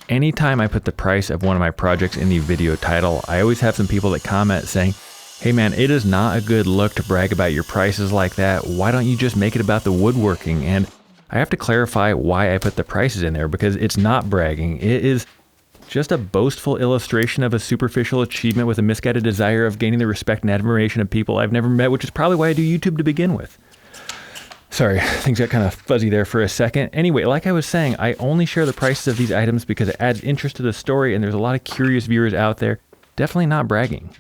anytime I put the price of one of my projects in the video title, I always have some people that comment saying, hey man, it is not a good look to brag about your prices like that. Why don't you just make it about the woodworking? And I have to clarify why I put the prices in there, because it's not bragging. It is just a boastful illustration of a superficial achievement with a misguided desire of gaining the respect and admiration of people I've never met, which is probably why I do YouTube to begin with. Sorry, things got kind of fuzzy there for a second. Anyway, like I was saying, I only share the prices of these items because it adds interest to the story, and there's a lot of curious viewers out there. Definitely not bragging.